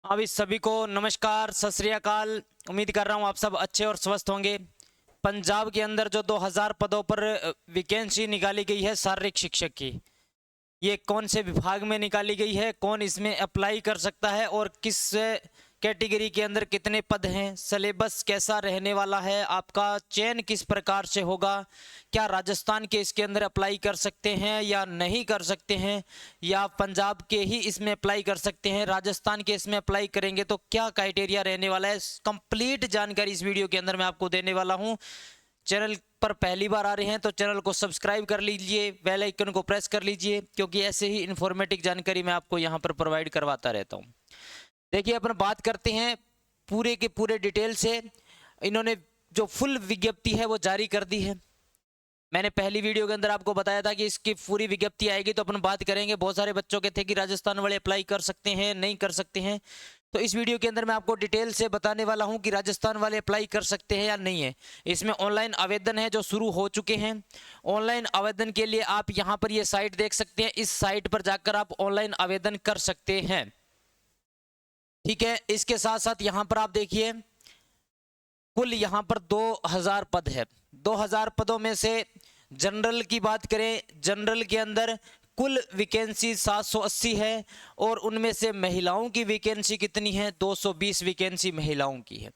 अभी सभी को नमस्कार, सत श्री अकाल। उम्मीद कर रहा हूँ आप सब अच्छे और स्वस्थ होंगे। पंजाब के अंदर जो 2000 पदों पर वैकेंसी निकाली गई है शारीरिक शिक्षक की, ये कौन से विभाग में निकाली गई है, कौन इसमें अप्लाई कर सकता है और किस कैटेगरी के अंदर कितने पद हैं, सिलेबस कैसा रहने वाला है, आपका चयन किस प्रकार से होगा, क्या राजस्थान के इसके अंदर अप्लाई कर सकते हैं या नहीं कर सकते हैं, या पंजाब के ही इसमें अप्लाई कर सकते हैं, राजस्थान के इसमें अप्लाई करेंगे तो क्या क्राइटेरिया रहने वाला है, कंप्लीट जानकारी इस वीडियो के अंदर मैं आपको देने वाला हूं। चैनल पर पहली बार आ रहे हैं तो चैनल को सब्सक्राइब कर लीजिए, बेल आइकन को प्रेस कर लीजिए, क्योंकि ऐसे ही इंफॉर्मेटिव जानकारी मैं आपको यहां पर प्रोवाइड करवाता रहता हूं। देखिए, अपन बात करते हैं पूरे के पूरे डिटेल से। इन्होंने जो फुल विज्ञप्ति है वो जारी कर दी है। मैंने पहली वीडियो के अंदर आपको बताया था कि इसकी पूरी विज्ञप्ति आएगी तो अपन बात करेंगे। बहुत सारे बच्चों के थे कि राजस्थान वाले अप्लाई कर सकते हैं, नहीं कर सकते हैं, तो इस वीडियो के अंदर मैं आपको डिटेल से बताने वाला हूं कि राजस्थान वाले अप्लाई कर सकते हैं या नहीं है। इसमें ऑनलाइन आवेदन है जो शुरू हो चुके हैं। ऑनलाइन आवेदन के लिए आप यहां पर ये साइट देख सकते हैं, इस साइट पर जाकर आप ऑनलाइन आवेदन कर सकते हैं। ठीक है, इसके साथ साथ यहां पर आप देखिए कुल यहां पर 2000 पद है। 2000 पदों में से जनरल की बात करें, जनरल के अंदर कुल वैकेंसी 780 है और उनमें से महिलाओं की वैकेंसी कितनी है? 220 वैकेंसी महिलाओं की है।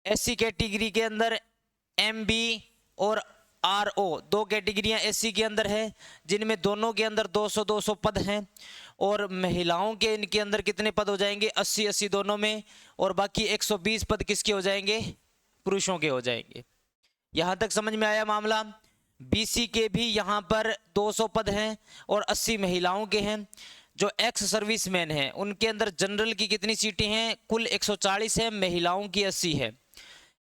एससी कैटेगरी के अंदर एमबी और आरओ दो कैटेगरियां एससी के अंदर है, जिनमें दोनों के अंदर 200-200 पद हैं। और महिलाओं के इनके अंदर कितने पद हो जाएंगे? 80-80 दोनों में, और बाकी 120 पद किसके हो जाएंगे? पुरुषों के हो जाएंगे। यहां तक समझ में आया मामला? बीसी के भी यहां पर 200 पद हैं और 80 महिलाओं के हैं। जो एक्स सर्विसमैन हैं उनके अंदर जनरल की कितनी सीटें हैं? कुल 140 है, महिलाओं की 80 है।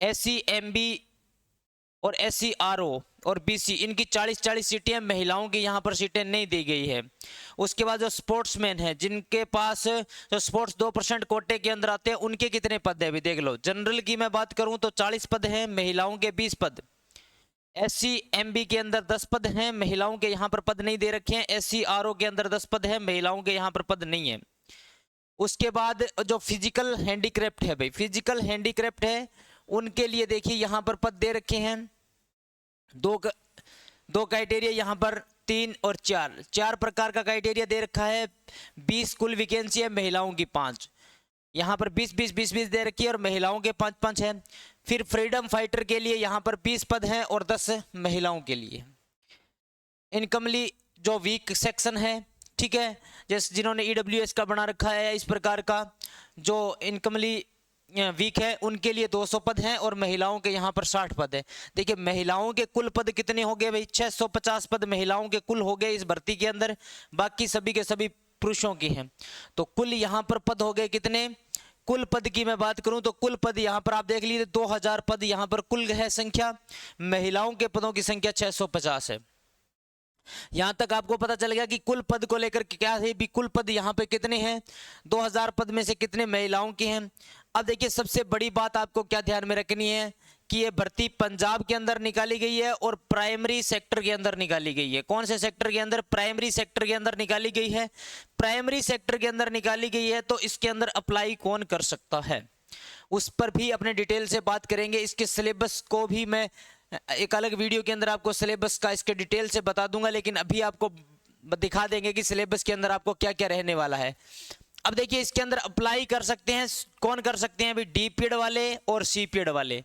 एससी एमबी और एससी आरओ और बीसी इनकी 40-40 सीटें, महिलाओं की यहां पर सीटें नहीं दी गई है। उसके बाद जो स्पोर्ट्समैन है जिनके पास जो स्पोर्ट्स 2% कोटे के अंदर आते हैं, उनके कितने पद है? अभी देख लो। जनरल की मैं बात करूं तो 40 पद हैं, महिलाओं के 20 पद। एससी एमबी के अंदर 10 पद हैं, महिलाओं के यहां पर पद नहीं दे रखे हैं। एससी आरओ के अंदर 10 पद हैं, महिलाओं के यहां पर पद नहीं है। उसके बाद जो फिजिकल हैंडीक्राफ्ट है, भाई फिजिकल हैंडीक्राफ्ट है, उनके लिए देखिए यहां पर पद दे रखे हैं। दो क्राइटेरिया यहां पर, 3 और 4 प्रकार का क्राइटेरिया दे रखा है। 20 कुल वैकेंसी है, महिलाओं की 5। यहां पर 20-20-20-20 दे रखी है और महिलाओं के 5-5 है। फिर फ्रीडम फाइटर के लिए यहां पर 20 पद हैं और 10 महिलाओं के लिए। इनकमली जो वीक सेक्शन है, ठीक है, जैसे जिन्होंने ईडब्ल्यूएस का बना रखा है इस प्रकार का, जो इनकमली वीक है उनके लिए 200 पद हैं और महिलाओं के यहाँ पर 60 पद है। देखिए महिलाओं के कुल पद कितने हो गए भाई? 650 पद महिलाओं के कुल हो गए इस भर्ती के अंदर, बाकी सभी के सभी पुरुषों की हैं। तो कुल यहाँ पर पद हो गए कितने? कुल पद की मैं बात करूं तो कुल पद यहाँ पर आप देख लीजिए 2000 पद यहाँ पर कुल है संख्या। महिलाओं के पदों की संख्या 650 है। यहां तक आपको पता चल गया कि कुल पद को लेकर क्या है भी। कुल पद यहां पे कितने हैं? 2000 पद में से कितने महिलाओं के हैं? अब देखिए सबसे बड़ी बात आपको क्या ध्यान में रखनी है कि ये भर्ती पंजाब के अंदर निकाली गई है और प्राइमरी सेक्टर के अंदर निकाली गई है। कौन से सेक्टर के अंदर? प्राइमरी सेक्टर के अंदर निकाली गई है। प्राइमरी सेक्टर के अंदर निकाली गई है तो इसके अंदर अप्लाई कौन कर सकता है, उस पर भी अपने डिटेल से बात करेंगे। इसके सिलेबस को भी मैं एक अलग वीडियो के अंदर आपको सिलेबस का इसके डिटेल से बता दूंगा, लेकिन अभी आपको दिखा देंगे कि सिलेबस के अंदर आपको क्या क्या रहने वाला है। अब देखिए इसके अंदर अप्लाई कर सकते हैं कौन कर सकते हैं अभी? डी पीएड वाले और सी पीएड वाले,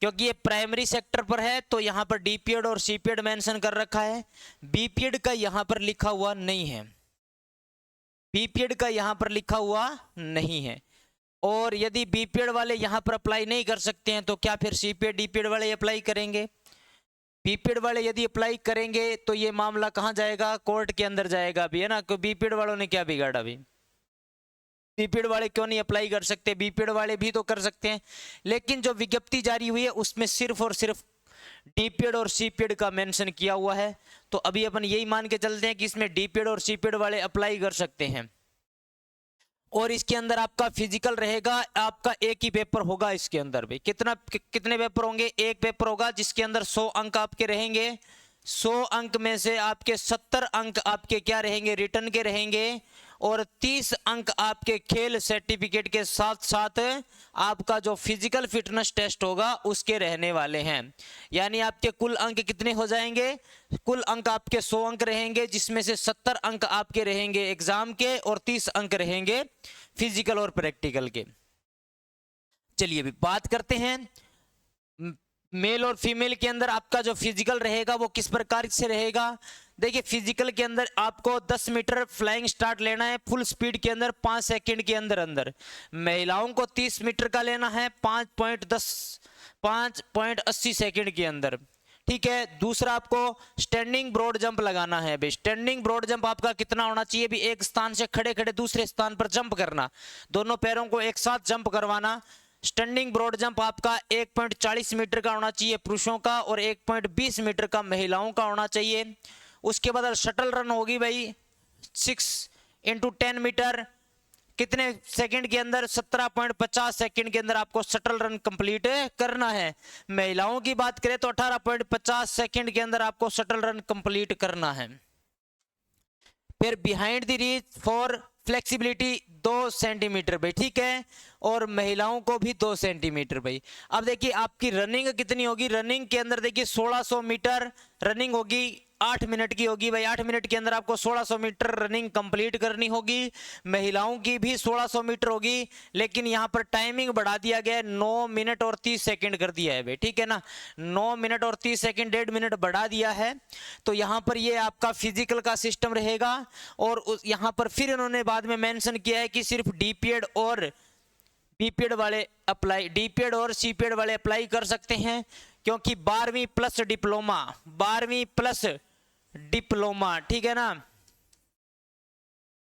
क्योंकि ये प्राइमरी सेक्टर पर है तो यहां पर डी पीएड और सी पीएड मेंशन कर रखा है। बी पीएड का यहां पर लिखा हुआ नहीं है, बी पीएड का यहां पर लिखा हुआ नहीं है। और यदि बीपीएड वाले यहां पर अप्लाई नहीं कर सकते हैं तो क्या फिर सीपीएड डीपीएड वाले अप्लाई करेंगे? बीपीएड वाले यदि अप्लाई करेंगे तो ये मामला कहां जाएगा? कोर्ट के अंदर जाएगा अभी, है ना। क्योंकि बीपीएड वालों ने क्या बिगाड़ा अभी? बीपीएड वाले क्यों नहीं अप्लाई कर सकते? बीपीएड वाले भी तो कर सकते हैं, लेकिन जो विज्ञप्ति जारी हुई है उसमें सिर्फ और सिर्फ डीपीएड और सीपीएड का मेंशन किया हुआ है। तो अभी अपन यही मान के चलते हैं कि इसमें डीपीएड और सीपीएड वाले अप्लाई कर सकते हैं। और इसके अंदर आपका फिजिकल रहेगा, आपका एक ही पेपर होगा इसके अंदर भी। कितने पेपर होंगे? एक पेपर होगा जिसके अंदर 100 अंक आपके रहेंगे। 100 अंक में से आपके 70 अंक आपके क्या रहेंगे? रिटर्न के रहेंगे। और 30 अंक आपके खेल सर्टिफिकेट के साथ साथ आपका जो फिजिकल फिटनेस टेस्ट होगा उसके रहने वाले हैं। यानी आपके कुल अंक कितने हो जाएंगे? कुल अंक आपके 100 अंक रहेंगे, जिसमें से 70 अंक आपके रहेंगे एग्जाम के और 30 अंक रहेंगे फिजिकल और प्रैक्टिकल के। चलिए अभी बात करते हैं मेल और फीमेल के अंदर आपका जो फिजिकल रहेगा वो किस प्रकार से रहेगा। देखिए फिजिकल के अंदर आपको 10 मीटर फ्लाइंग स्टार्ट लेना है फुल स्पीड के अंदर 5 सेकंड के अंदर अंदर। महिलाओं को 30 मीटर का लेना है 5.80 सेकंड के अंदर, ठीक है। दूसरा आपको स्टैंडिंग ब्रॉड जंप लगाना है भाई। स्टैंडिंग ब्रॉड जंप आपका कितना होना चाहिए भी? एक स्थान से खड़े खड़े दूसरे स्थान पर जंप करना, दोनों पैरों को एक साथ जंप करवाना। स्टैंडिंग ब्रॉड जंप आपका 1.40 मीटर का होना चाहिए पुरुषों का और 1.20 मीटर का महिलाओं का होना चाहिए। उसके बाद शटल रन होगी भाई 6 × 10 मीटर, कितने सेकंड के अंदर? 17.50 सेकंड के अंदर आपको शटल रन कंप्लीट करना है। महिलाओं की बात करें तो 18.50 सेकंड के अंदर आपको शटल रन कंप्लीट करना है। फिर behind the reach for flexibility 2 centimetre भाई, ठीक है। और महिलाओं को भी 2 सेंटीमीटर भाई। अब देखिए आपकी रनिंग कितनी होगी? रनिंग के अंदर देखिए 1600 मीटर रनिंग होगी, 8 मिनट की होगी भाई। 8 मिनट के अंदर आपको 1600 मीटर रनिंग कंप्लीट करनी होगी। महिलाओं की भी 1600 मीटर होगी, लेकिन यहाँ पर टाइमिंग बढ़ा दिया गया है, 9 मिनट और 30 सेकंड कर दिया है भाई, ठीक है ना। 9 मिनट और 30 सेकंड, 1.5 मिनट बढ़ा दिया है। तो यहाँ पर ये आपका फिजिकल का सिस्टम रहेगा। और यहाँ पर फिर इन्होंने बाद में मेंशन किया है कि सिर्फ डीपीएड और बीपीएड वाले अप्लाई, डीपीएड और सीपीएड वाले अप्लाई कर सकते हैं, क्योंकि 12वीं प्लस डिप्लोमा, 12वीं प्लस डिप्लोमा, ठीक है ना,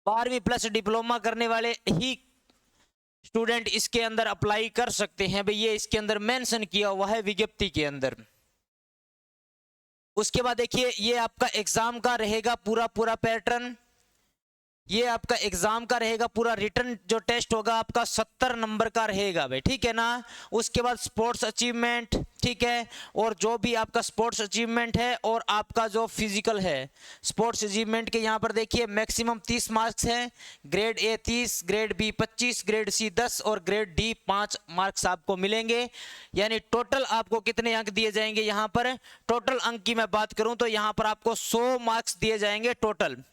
12वीं प्लस डिप्लोमा करने वाले ही स्टूडेंट इसके अंदर अप्लाई कर सकते हैं भाई। ये इसके अंदर मेंशन किया हुआ है विज्ञप्ति के अंदर। उसके बाद देखिए ये आपका एग्जाम का रहेगा पूरा पैटर्न। ये आपका एग्जाम का रहेगा पूरा, रिटर्न जो टेस्ट होगा आपका 70 नंबर का रहेगा भाई, ठीक है ना। उसके बाद स्पोर्ट्स अचीवमेंट, ठीक है, और जो भी आपका स्पोर्ट्स अचीवमेंट है और आपका जो फिजिकल है। स्पोर्ट्स अचीवमेंट के यहाँ पर देखिए मैक्सिमम 30 मार्क्स हैं। Grade A 30, grade B 25, grade C 10 और ग्रेड डी 5 मार्क्स आपको मिलेंगे। यानी टोटल आपको कितने अंक दिए जाएंगे? यहाँ पर टोटल अंक की मैं बात करूं तो यहाँ पर आपको 100 मार्क्स दिए जाएंगे टोटल।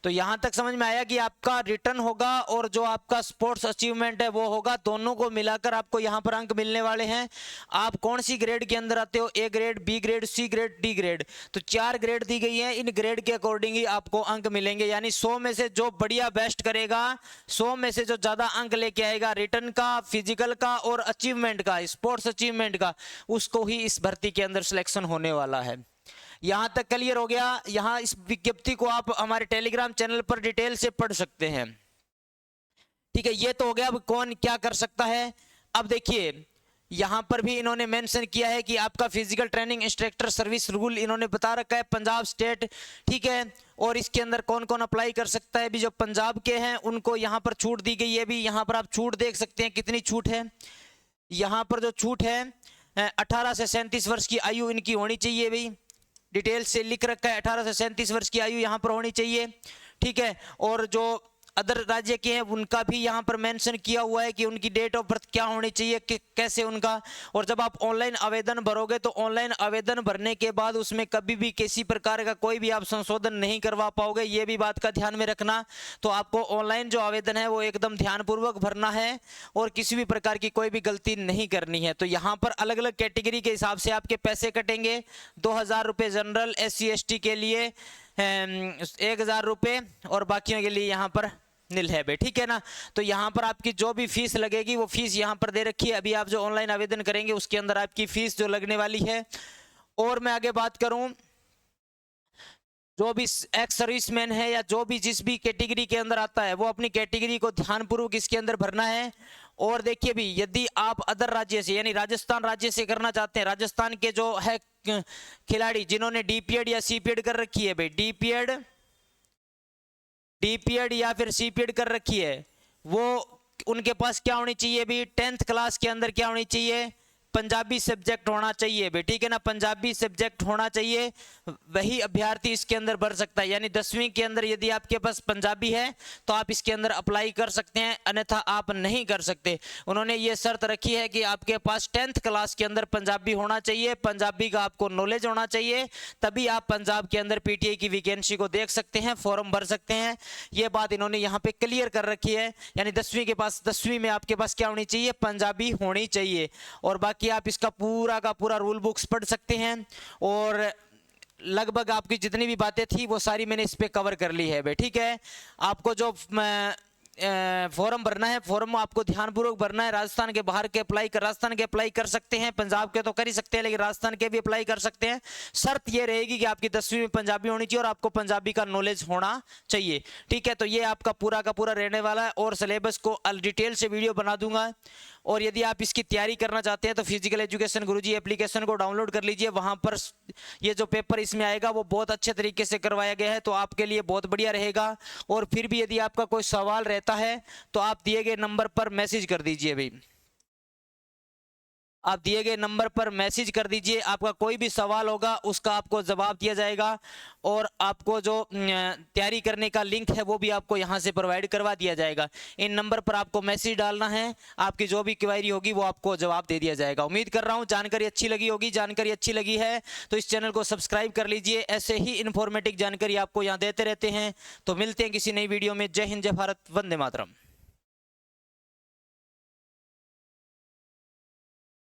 तो यहां तक समझ में आया कि आपका रिटर्न होगा और जो आपका स्पोर्ट्स अचीवमेंट है वो होगा, दोनों को मिलाकर आपको यहां पर अंक मिलने वाले हैं। आप कौन सी ग्रेड के अंदर आते हो? A grade, B grade, C grade, D grade. तो 4 ग्रेड दी गई है, इन ग्रेड के अकॉर्डिंग ही आपको अंक मिलेंगे। यानी 100 में से जो बढ़िया बेस्ट करेगा, 100 में से जो ज्यादा अंक लेके आएगा रिटर्न का, फिजिकल का और अचीवमेंट का, स्पोर्ट्स अचीवमेंट का, उसको ही इस भर्ती के अंदर सिलेक्शन होने वाला है। यहां तक क्लियर हो गया। यहां इस विज्ञप्ति को आप हमारे टेलीग्राम चैनल पर डिटेल से पढ़ सकते हैं, ठीक है। ये तो हो गया अब कौन क्या कर सकता है। अब देखिए यहां पर भी इन्होंने मेंशन किया है कि आपका physical training instructor service rule इन्होंने बता रखा है पंजाब स्टेट, ठीक है। और इसके अंदर कौन कौन अप्लाई कर सकता है भी? जो पंजाब के हैं उनको यहां पर छूट दी गई है भी। यहां पर आप छूट देख सकते हैं कितनी छूट है। यहां पर जो छूट है 18 से 37 वर्ष की आयु इनकी होनी चाहिए भाई, डिटेल से लिख रखा है 18 से 37 वर्ष की आयु यहां पर होनी चाहिए, ठीक है। और जो अदर राज्य के हैं उनका भी यहां पर मेंशन किया हुआ है कि उनकी डेट ऑफ बर्थ क्या होनी चाहिए, कि कैसे उनका। और जब आप ऑनलाइन आवेदन भरोगे तो ऑनलाइन आवेदन भरने के बाद उसमें कभी भी किसी प्रकार का कोई भी आप संशोधन नहीं करवा पाओगे, ये भी बात का ध्यान में रखना। तो आपको ऑनलाइन जो आवेदन है वो एकदम ध्यानपूर्वक भरना है और किसी भी प्रकार की कोई भी गलती नहीं करनी है। तो यहाँ पर अलग अलग कैटेगरी के हिसाब से आपके पैसे कटेंगे। 2000 रुपये जनरल, SC ST के लिए 1000 रुपये और बाकियों के लिए यहाँ पर नील है भाई, ठीक है ना। तो यहाँ पर आपकी जो भी फीस लगेगी वो फीस यहाँ पर दे रखी है। अभी आप जो ऑनलाइन आवेदन करेंगे उसके अंदर आपकी फीस जो लगने वाली है। और मैं आगे बात करूं, जो भी एक्स सर्विसमैन है या जो भी जिस भी कैटेगरी के अंदर आता है वो अपनी कैटेगरी को ध्यानपूर्वक इसके अंदर भरना है। और देखिए भी यदि आप अदर राज्य से यानी राजस्थान राज्य से करना चाहते हैं, राजस्थान के जो है खिलाड़ी जिन्होंने डीपीएड या सीपीएड कर रखी है भाई, डीपीएड या फिर सीपीएड कर रखी है, वो उनके पास क्या होनी चाहिए भी? 10th क्लास के अंदर क्या होनी चाहिए? पंजाबी सब्जेक्ट होना चाहिए भाई, ठीक है ना, पंजाबी सब्जेक्ट होना चाहिए, वही अभ्यर्थी इसके अंदर भर सकता है। यानी 10वीं के अंदर यदि आपके पास पंजाबी है तो आप इसके अंदर अप्लाई कर सकते हैं, अन्यथा आप नहीं कर सकते। उन्होंने ये शर्त रखी है कि आपके पास 10th क्लास के अंदर पंजाबी होना चाहिए, पंजाबी का आपको नॉलेज होना चाहिए, तभी आप पंजाब के अंदर पीटीआई की वैकेंसी को देख सकते हैं, फॉर्म भर सकते हैं। ये बात इन्होंने यहाँ पे क्लियर कर रखी है। यानी 10वीं में आपके पास क्या होनी चाहिए, पंजाबी होनी चाहिए। और बाकी आप इसका पूरा का पूरा रूल बुक्स पढ़ सकते हैं, और लगभग आपकी जितनी भी बातें थी वो सारी मैंने इस पे कवर कर ली है भाई, ठीक है। आपको जो फॉर्म भरना है, फॉर्म आपको ध्यानपूर्वक भरना है। राजस्थान के बाहर के राजस्थान के अप्लाई कर सकते हैं, पंजाब के तो कर ही सकते हैं, लेकिन राजस्थान के भी अप्लाई कर सकते हैं। शर्त ये रहेगी कि आपकी 10वीं में पंजाबी होनी चाहिए और आपको पंजाबी का नॉलेज होना चाहिए, ठीक है। तो ये आपका पूरा का पूरा रहने वाला है, और सिलेबस को डिटेल से वीडियो बना दूंगा। और यदि आप इसकी तैयारी करना चाहते हैं तो फिजिकल एजुकेशन गुरुजी एप्लीकेशन को डाउनलोड कर लीजिए। वहां पर ये जो पेपर इसमें आएगा वो बहुत अच्छे तरीके से करवाया गया है, तो आपके लिए बहुत बढ़िया रहेगा। और फिर भी यदि आपका कोई सवाल रहता है तो आप दिए गए नंबर पर मैसेज कर दीजिए भाई, आप दिए गए नंबर पर मैसेज कर दीजिए। आपका कोई भी सवाल होगा उसका आपको जवाब दिया जाएगा, और आपको जो तैयारी करने का लिंक है वो भी आपको यहां से प्रोवाइड करवा दिया जाएगा। इन नंबर पर आपको मैसेज डालना है, आपकी जो भी क्वेरी होगी वो आपको जवाब दे दिया जाएगा। उम्मीद कर रहा हूं जानकारी अच्छी लगी होगी। जानकारी अच्छी लगी है तो इस चैनल को सब्सक्राइब कर लीजिए, ऐसे ही इन्फॉर्मेटिव जानकारी आपको यहाँ देते रहते हैं। तो मिलते हैं किसी नई वीडियो में। जय हिंद, जय भारत, वंदे मातरम।